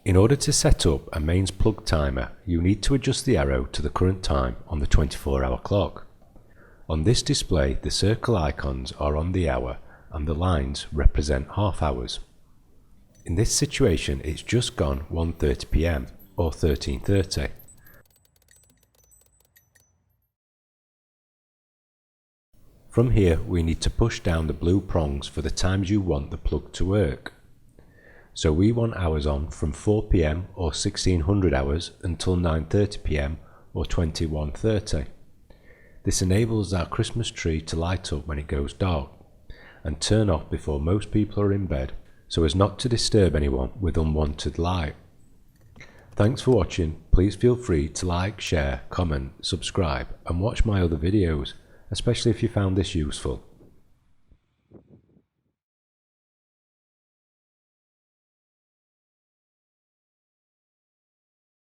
In order to set up a mains plug timer, you need to adjust the arrow to the current time on the 24-hour clock. On this display, the circle icons are on the hour and the lines represent half hours. In this situation, it's just gone 1:30 p.m. or 13:30. From here, we need to push down the blue prongs for the times you want the plug to work. So we want hours on from 4 p.m. or 1600 hours until 9:30 p.m. or 21:30. This enables our Christmas tree to light up when it goes dark and turn off before most people are in bed, so as not to disturb anyone with unwanted light. Thanks for watching. Please feel free to like, share, comment, subscribe and watch my other videos, especially if you found this useful.